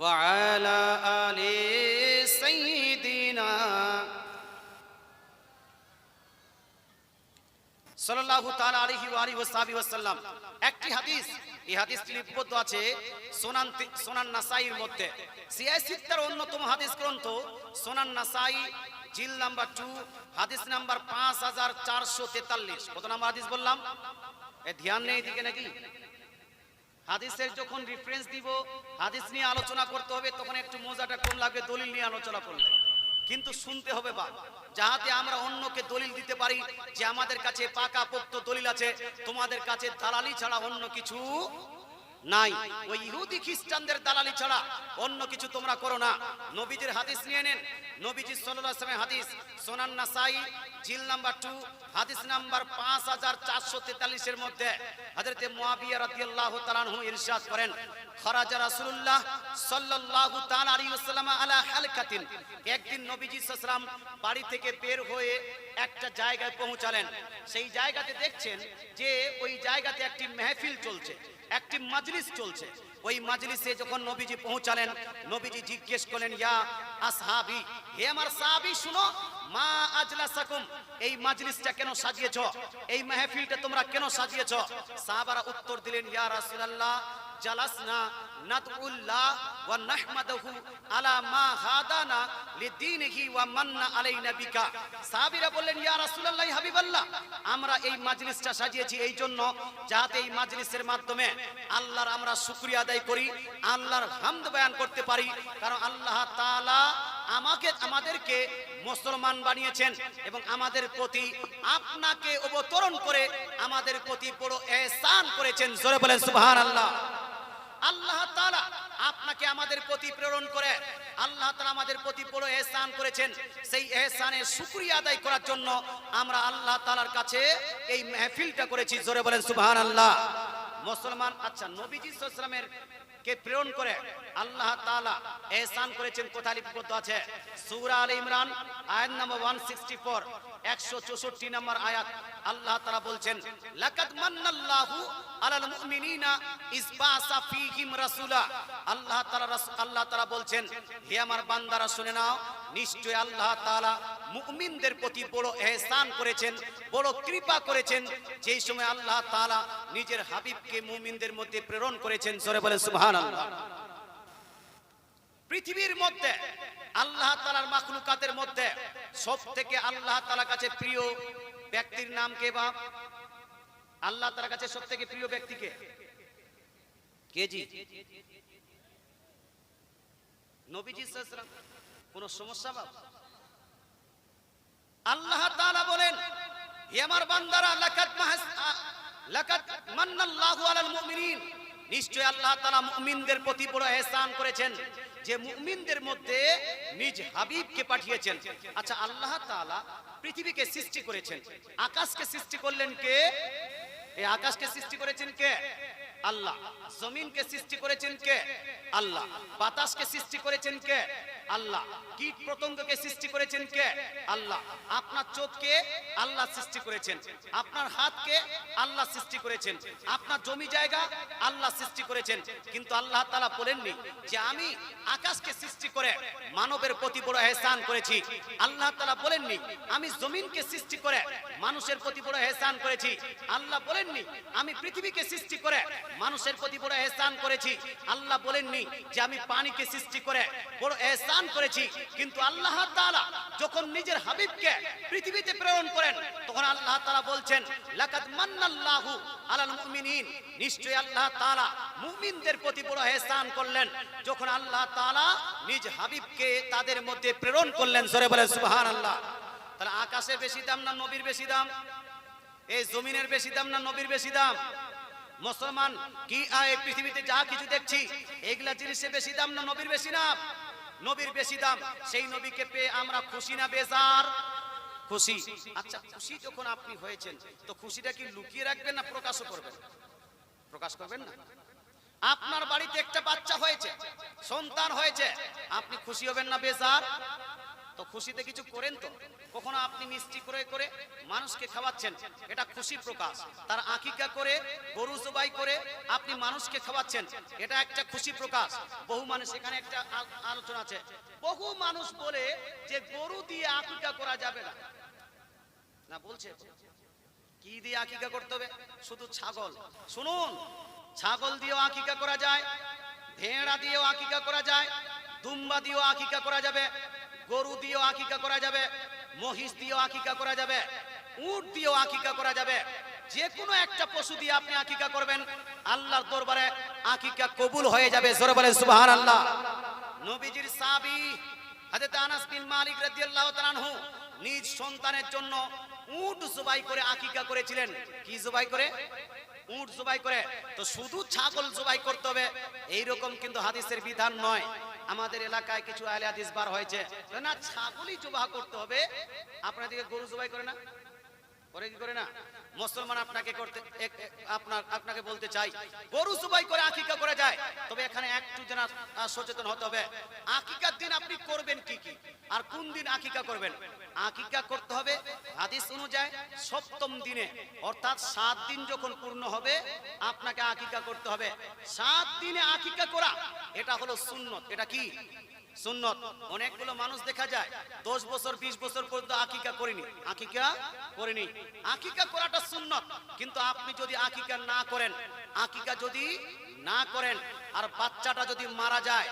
ওয়া আলা আলি সাইয়্যিদিনা সাল্লাল্লাহু তাআলা আলাইহি ওয়া আলিহি ওয়াসাল্লাম। একটি হাদিস, এই হাদিসটি লিপিবদ্ধ আছে সুনান নাসাইর মধ্যে। সিয়াসিত্তার অন্যতম হাদিস গ্রন্থ সুনান নাসাই, জিল নাম্বার 2, হাদিস নাম্বার 5443। কত নাম্বার হাদিস বললাম? এ ধ্যান নেই দিকে নাকি? হাদিসের যখন রেফারেন্স দিব, হাদিস নিয়ে আলোচনা করতে হবে, তখন একটু মজাটা কম লাগবে দলিল নিয়ে আলোচনা করলে, কিন্তু শুনতে হবে বা যাহাতে আমরা অন্যকে দলিল দিতে পারি যে আমাদের কাছে পাকা পোক্ত দলিল আছে, তোমাদের কাছে দালালি ছাড়া অন্য কিছু নাই। ওই ইহুদি খ্রিস্টানদের দালালি ছাড়া অন্য কিছু তোমরা করো না। নবীজির হাদিস নিয়ে নেন। নবীজি সাল্লাল্লাহু আলাইহি ওয়াসাল্লামের হাদিস সুনান নাসাই, জিল নাম্বার 2, হাদিস নাম্বার 5443 এর মধ্যে হযরতে মুয়াবিয়া রাদিয়াল্লাহু তাআলা আনহু ইরশাদ করেন, খরাজা রাসূলুল্লাহ সাল্লাল্লাহু তাআলা আলাইহি ওয়াসাল্লাম আলা হালকাতিন। একদিন নবীজি সাল্লাল্লাহু আলাইহি ওয়াসাল্লাম বাড়ি থেকে বের হয়ে একটা জায়গায় পৌঁছালেন। সেই জায়গাতে দেখছেন যে ওই জায়গাতে একটি মেহফিল চলছে, একটি মাজলিস চলছে। ওই মাজলিসে যখন নবীজি পৌঁছালেন, নবীজি জিজ্ঞেস করলেন, ইয়া আসহাবি, হে আমার সাহাবী শুনো, মা আজলাসাকুম, এই মাজলিসটা কেন সাজিয়েছো, এই মেহফিলটা তোমরা কেন সাজিয়েছো? সাহাবারা উত্তর দিলেন, ইয়া রাসূলুল্লাহ জালাসনা নাদউল্লাহ ওয়া নাহমাদুহু আলা মা হাদানা লিদীনিহি ওয়া মান্না আলাইনা বিকা। সাহাবীরা বললেন, ইয়া রাসূলুল্লাহ হাবিবাল্লাহ, আমরা এই মাজলিসটা সাজিয়েছি এই জন্য যাতে এই মাজলিসের মাধ্যমে আল্লাহর আমরা শুকরিয়া আদায় করি, আল্লাহর হামদ বয়ান করতে পারি। কারণ আল্লাহ তাআলা আমাদেরকে মুসলমান বানিয়েছেন এবং আমাদের প্রতি আপনাকে অবতরণ করে আমাদের প্রতি বড় ইহসান করেছেন। জোরে বলেন সুবহানাল্লাহ। আল্লাহ তাআলা আপনাকে আমাদের প্রতি প্রেরণ করে আল্লাহ তাআলা আমাদের প্রতি বড় ইহসান করেছেন। সেই ইহসানের শুকরিয়া আদায় করার জন্য আমরা আল্লাহ তাআলার কাছে এই মাহফিলটা করেছি। জোরে বলেন সুবহানাল্লাহ। মুসলমান, আচ্ছা, নবীজি সাল্লাল্লাহু আলাইহি ওয়াসাল্লামের কে প্রেরণ করে আল্লাহ তাআলা ইহসান করেছেন। কোথায় লিপিবদ্ধ আছে? সূরা আলে ইমরান আয়াত নম্বর 164, 164 নম্বর আয়াত। আল্লাহ তাআলা বলছেন, লাকাদ মান্নাল্লাহু আলাল মুমিনিনা ইজ বাসা ফীহিম রাসূলা। আল্লাহ তাআলা বলছেন, হে আমার বান্দারা শুনে নাও, নিশ্চয় আল্লাহ তাআলা মুমিনদের প্রতি বড় ইহসান করেছেন, বড় কৃপা করেছেন, যেই সময় আল্লাহ তাআলা নিজের হাবিবকে মুমিনদের মধ্যে প্রেরণ করেছেন। জোরে বলেন সুবহানাল্লাহ। পৃথিবীর মধ্যে আল্লাহ তাআলার মাখলুকাতের মধ্যে সবথেকে আল্লাহ তাআলার কাছে প্রিয় ব্যক্তির নাম কে? বা আল্লাহ তাআলার কাছে সবথেকে প্রিয় ব্যক্তি কে? কে জি? নবীজি সাল্লাল্লাহু আলাইহি ওয়াসাল্লাম। কোন সমস্যা বাবা? আল্লাহ তাআলা বলেন, হে আমার বান্দারা, লাকাদ মান্নাল্লাহু আলাল মুমিনিন, নিশ্চয় আল্লাহ তাআলা মুমিনদের প্রতি বড় ইহসান করেছেন, যে মুমিনদের মধ্যে নিজ হাবিবকে পাঠিয়েছেন। আচ্ছা, আল্লাহ তাআলা পৃথিবীকে সৃষ্টি করেছেন, আকাশকে সৃষ্টি করলেন কে? এই আকাশকে সৃষ্টি করেছেন কে? আল্লাহ। জমিনকে সৃষ্টি করেছেন কে? আল্লাহ। বাতাসকে সৃষ্টি করেছেন কে? আল্লাহ। কীট পতঙ্গকে সৃষ্টি করেছেন কে? আল্লাহ। আপনার চোখকে আল্লাহ সৃষ্টি করেছেন, আপনার হাতকে আল্লাহ সৃষ্টি করেছেন, আপনার জমি জায়গা আল্লাহ সৃষ্টি করেছেন। কিন্তু আল্লাহ তাআলা বলেননি যে আমি আকাশকে সৃষ্টি করে মানবের প্রতি বড় ইহসান করেছি। আল্লাহ তাআলা বলেননি আমি জমিনকে সৃষ্টি করে মানুষের প্রতি বড় ইহসান করেছি। আল্লাহ বলেননি আমি পৃথিবীকে সৃষ্টি করে মানুষের প্রতি বড় ইহসান করেছি। আল্লাহ বলেননি যে আমি পানিকে সৃষ্টি করে বড় ইহসান করেছি। কিন্তু আল্লাহ তাআলা যখন নিজের হাবিবকে পৃথিবীতে প্রেরণ করেন, তখন আল্লাহ তাআলা বলছেন, লাকাদ মান্নাল্লাহু আলাল মুমিনিন, নিশ্চয় আল্লাহ তাআলা মুমিনদের প্রতি বড় ইহসান করলেন যখন আল্লাহ তাআলা নিজ হাবিবকে তাদের মধ্যে প্রেরণ করলেন। জোরে বলেন সুবহানাল্লাহ। তাহলে আকাশের বেশি দাম না নবীর বেশি দাম? এই জমিনের বেশি দাম না নবীর বেশি দাম? মুসলমান, কি এই পৃথিবীতে যা কিছু দেখছি এগুলা জিনিসের বেশি দাম না নবীর বেশি দাম? নবীর বেশি দাম। সেই নবীকে পেয়ে আমরা খুশি না বেজার? খুশি। আচ্ছা, খুশি যখন আপনি হয়েছেন, তো খুশিটা কি লুকিয়ে রাখবেন না প্রকাশও করবেন? প্রকাশ করবেন না? আপনার বাড়িতে একটা বাচ্চা হয়েছে, সন্তান হয়েছে, আপনি খুশি হবেন না বেজার? তো খুশিতে কিছু করেন তো? কখনো আপনি মিষ্টি করে করে মানুষকে খাওয়াচ্ছেন, এটা খুশি প্রকাশ। তার আকিকা করে গরু জবাই করে আপনি মানুষকে খাওয়াচ্ছেন, এটা একটা খুশি প্রকাশ। বহু মানুষ, এখানে একটা আলোচনা আছে, বহু মানুষ বলে যে গরু দিয়ে আকিকা করা যাবে না। না বলছে কি দিয়ে আকিকা করতে হবে? শুধু ছাগল। শুনুন, ছাগল দিয়েও আকিকা করা যায়, ভেড়া দিয়েও আকিকা করা যায়, দুম্বা দিয়েও আকিকা করা যাবে, গরু দিয়েও আকিকা করা যাবে, মহিষ দিয়েও আকিকা করা যাবে, উট দিয়েও আকিকা করা যাবে। যে কোনো একটা পশু দিয়ে আপনি আকিকা করবেন, আল্লাহর দরবারে আকিকা কবুল হয়ে যাবে। জোরে বলেন সুবহানাল্লাহ। নবীজির সাহাবী হযরত আনাস বিন মালিক রাদিয়াল্লাহু তাআলা আনহু নিজ সন্তানের জন্য উট জবাই করে আকিকা করেছিলেন। কি জবাই করে? উট জবাই করে। তো শুধু ছাগল জবাই করতে হবে এইরকম কিন্তু হাদিসের বিধান নয়। আমাদের এলাকায় কিছু আহলে হাদিস বার হয়েছে, না ছাগলই জবাই করতে হবে। আপনাদেরকে গরু জবাই করে না? করে কি করে না? মুসলমান আপনাকে করতে আপনাকে বলতে চাই, গরু জবাই করে আকিকা করা যায়, তবে এখানে একটু যেন সচেতন হতে হবে। আকিকার দিন আপনি করবেন কি কি আর কোন দিন আকিকা করবেন? আকিকা করতে হবে হাদিস অনুযায়ী সপ্তম দিনে, অর্থাৎ 7 দিন যখন পূর্ণ হবে আপনাকে আকিকা করতে হবে। 7 দিনে আকিকা করা এটা হলো সুন্নত। এটা কি সুন্নত? অনেকগুলো মানুষ দেখা যায় 10 বছর 20 বছর পর্যন্ত আকিকা করেনি, আকিকা করেনি। আকিকা করাটা সুন্নত, কিন্তু আপনি যদি আকিকা না করেন, আকিকা যদি না করেন আর বাচ্চাটা যদি মারা যায়,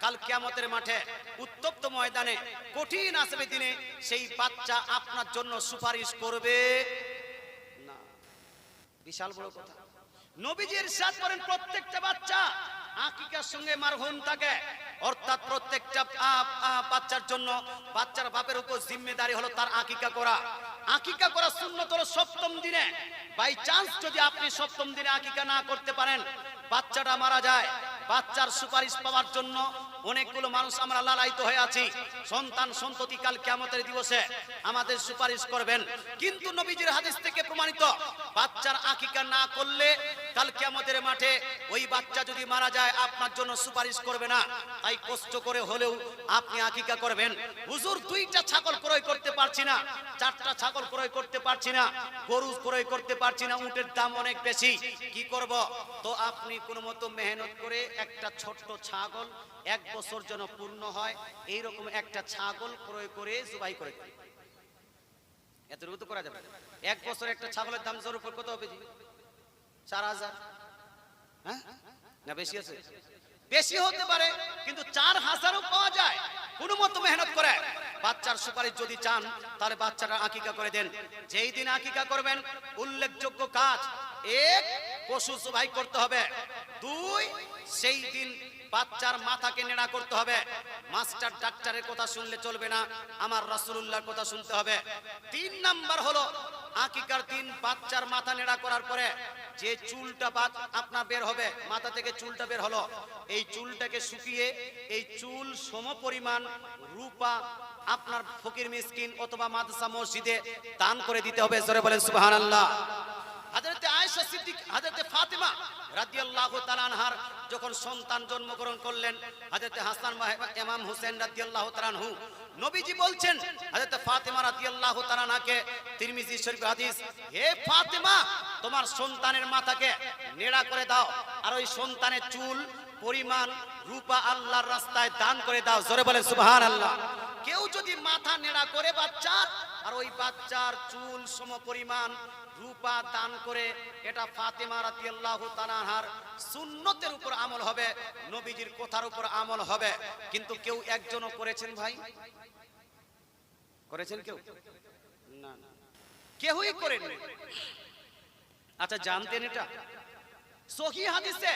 কাল কিয়ামতের মাঠে উত্তপ্ত ময়দানে কঠিন আসবে দিনে সেই বাচ্চা আপনার জন্য সুপারিশ করবে না। বিশাল বড় কথা। নবীজি ইরশাদ করেন প্রত্যেকটা বাচ্চা আকিকার সঙ্গে মারহুম থাকে, অর্থাৎ প্রত্যেকটা বাচ্চার জন্য বাচ্চার বাপের উপর জিম্মেদারি হলো তার আকিকা করা। আকিকা করা সুন্নত হলো সপ্তম দিনে। বাই চান্স যদি আপনি সপ্তম দিনে আকিকা না করতে পারেন, বাচ্চাটা মারা যায়, বাচ্চার সুপারিশ পাওয়ার জন্য অনেকগুলো মানুষ আমরা লালায়িত হয়ে আছি। সন্তান সন্ততি কাল কিয়ামতের দিবসে আমাদের সুপারিশ করবেন, কিন্তু নবীজির হাদিস থেকে প্রমাণিত বাচ্চার আকিকা না করলে কাল কিয়ামতের মাঠে ওই বাচ্চা যদি মারা যায় আপনার জন্য সুপারিশ করবে না। তাই কষ্ট করে হলেও আপনি আকিকা করবেন। হুজুর 2টা ছাগল ক্রয় করতে পারছি না, 4টা ছাগল ক্রয় করতে পারছি না, গরু ক্রয় করতে পারছি না, উটের দাম অনেক বেশি, কি করব? তো আপনি কোনো মতো মেহনত করে একটা ছোট্ট ছাগল 1 বছর যেন পূর্ণ হয় এইরকম একটা ছাগল ক্রয় করে জবাই করে দেন। এতটুকু তো করা যাবে। 1 বছর একটা ছাগলের দাম জোর উপর কত হবে? 4000। হ্যাঁ না বেশি আছে? বেশি হতে পারে, কিন্তু 4000ও পাওয়া যায় কোনো মতো মেহনত করে। বাচ্চার সুপারিশ যদি চান তাহলে বাচ্চাটা আকিকা করে দেন। যেই দিন আকিকা করবেন উল্লেখযোগ্য কাজ, 1 পশু জবাই করতে হবে, 2 সেই দিন বাচ্চার মাথাকে নেড়া করতে হবে। মাস্টার ডাক্তারের কথা শুনলে চলবে না, আমার রাসূলুল্লাহর কথা শুনতে হবে। 3 নাম্বার হলো আকিকার দিন বাচ্চার মাথা নেড়া করার পরে যে চুলটা আপনার বের হবে, মাথা থেকে চুলটা বের হলো, এই চুলটাকে শুকিয়ে এই চুল সমপরিমাণ রূপা আপনার ফকির মিসকিন অথবা মাদ্রাসা মসজিদে দান করে দিতে হবে। জোরে বলেন সুবহানাল্লাহ। হযরতে আয়েশা সিদ্দিক, হযরতে ফাতেমা রাদিয়াল্লাহু তাআলা আনহার যখন সন্তান জন্মগ্রহণ করলেন, হযরতে হাসান বা ইমাম হোসেন রাদিয়াল্লাহু তাআলা আনহু, নবীজি বলছেন হযরতে ফাতেমা রাদিয়াল্লাহু তাআলা আনহাকে, তিরমিজি শরীফ হাদিস, হে ফাতেমা তোমার সন্তানের মাথাকে নেড়া করে দাও আর ওই সন্তানের চুল পরিমাণ রূপা আল্লাহর রাস্তায় দান করে দাও। জোরে বলেন সুবহানাল্লাহ। কেউ যদি মাথা নেড়া করে বাচ্চার আর ওই বাচ্চার চুল সমপরিমাণ রূপা দান করে, এটা ফাতেমা রাদিয়াল্লাহু তাআলা আনহার সুন্নতের উপর আমল হবে, নবীজির কথার উপর আমল হবে। কিন্তু কেউ একজনও করেছেন ভাই? করেছেন কেউ? না না, কেউই করেননি। আচ্ছা জানতেন এটা? সহিহ হাদিসে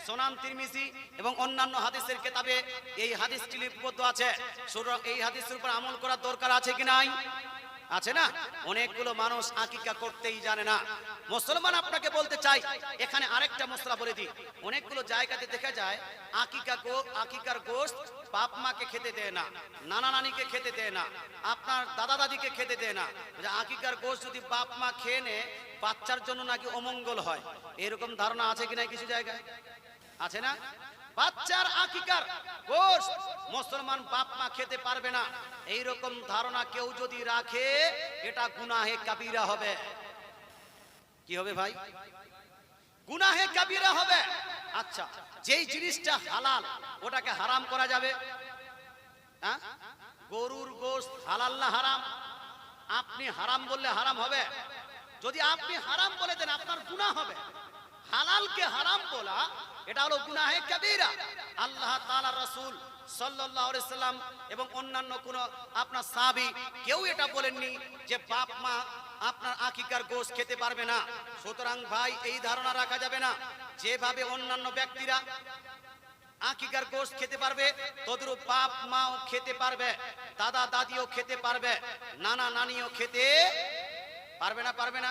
সুনান তিরমিজি এবং অন্যান্য হাদিসের কিতাবে এই হাদিসটি লিপিবদ্ধ আছে। এই হাদিসের উপর আমল করার দরকার আছে কি নাই? আছে না? অনেকগুলো মানুষ আকিকা করতেই জানে না। মুসলমান আপনাকে বলতে চাই, এখানে আরেকটা মশলা বলে দিই, অনেকগুলো জায়গাতে দেখা যায় আকিকার গোশত বাপ মাকে খেতে দেয় না, নানা নানিকে খেতে দেয় না, আপনার দাদা দাদিকে খেতে দেয় না। আকিকার গোশত যদি বাপ মা খেয়ে নেয় বাচ্চার জন্য নাকি অমঙ্গল হয়, এরকম ধারণা আছে কি না কিছু জায়গায়? আছে না? বাচ্চার আকিকার গোশত মুসলমান বাপ মা খেতে পারবে না, এই রকম ধারণা কেউ যদি রাখে এটা গুনাহে কাবীরা হবে। কি হবে ভাই? গুনাহে কাবীরা হবে। আচ্ছা, যেই জিনিসটা হালাল ওটাকে হারাম করা যাবে? হ্যাঁ, গরুর গোশত হালাল না হারাম? আপনি হারাম বললে হারাম হবে? যদি আপনি হারাম বলে দেন আপনার গুনাহ হবে। হালালকে হারাম বলা এটা হলো গুনাহে কাবীরা। আল্লাহ তাআলা রাসূল সাল্লাল্লাহু আলাইহি সাল্লাম এবং অন্যান্য কোন আপনার সাহাবী কেউ এটা বলেননি যে বাপ মা আপনার আকিকার গোশত খেতে পারবে না। সুতরাং ভাই এই ধারণা রাখা যাবে না যেভাবে অন্যান্য ব্যক্তিরা আকিকার গোশত খেতে পারবে তদ্রূপ বাপ মাও খেতে পারবে, দাদা দাদিও খেতে পারবে, নানা নানিও খেতে পারবে না। পারবে না,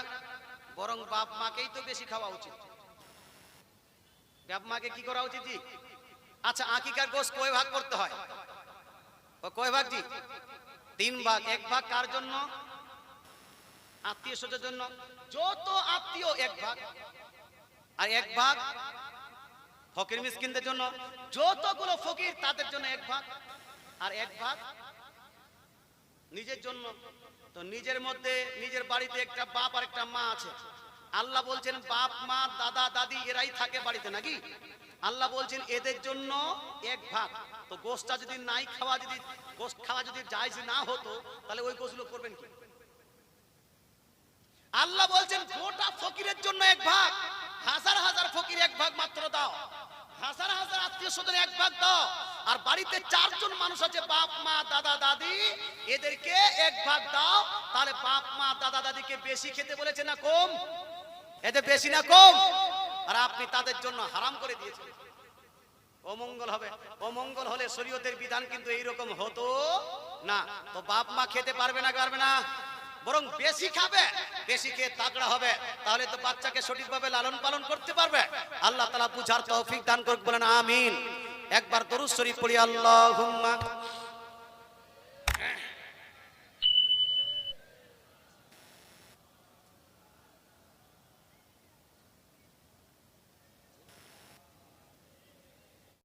বরং বাপ মাকেই তো বেশি খাওয়া উচিত। বাপ মাকে কি করা উচিত জি? আচ্ছা, আকিকার গোশত কয় ভাগ করতে হয়? কয় ভাগ জি? 3 ভাগ। 1 ভাগ কার জন্য? আত্মীয় স্বজনের জন্য, যত আত্মীয় 1 ভাগ, আর 1 ভাগ ফকির মিসকিনদের জন্য, যতগুলো ফকির তাদের জন্য 1 ভাগ, আর 1 ভাগ নিজের জন্য। তো নিজের মধ্যে নিজের বাড়িতে একটা বাপ আর একটা মা আছে। আল্লাহ বলছেন বাপ মা দাদা দাদি এরাই থাকে বাড়িতে, নাকি? আল্লাহ বলছেন এদের জন্য 1 ভাগ। তো গোশতটা যদি নাই খাওয়া, যদি গোশত খাওয়া যদি জায়েজ না হতো তাহলে ওই গোশতগুলো করবেন কি? আল্লাহ বলছেন গোটা ফকিরের জন্য 1 ভাগ, হাজার হাজার ফকির 1 ভাগ মাত্র দাও, হাজার হাজার আত্মীয় স্বজন 1 ভাগ দাও। আর বাড়িতে 4 জন মানুষ আছে বাপ মা দাদা দাদি, এদেরকে 1 ভাগ দাও। তাহলে বাপ মা দাদা দাদিকে বেশি খেতে বলেছে না কম? এতে বেশি না কম? আর আপনি তাদের জন্য হারাম করে দিয়েছেন। অমঙ্গল হবে। অমঙ্গল হলে শরীয়তের বিধান কিন্তু এইরকম হতো না। তো বাপ মা খেতে পারবে না, পারবে না, বরং বেশি খাবে, বেশি খেয়ে তাগড়া হবে। তাহলে তো বাচ্চাকে সঠিকভাবে লালন পালন করতে পারবে। আল্লাহ তাআলা বুঝার তৌফিক দান করুক, বলেন আমিন। একবার দরুদ শরীফ পড়ি, আল্লাহুম্মা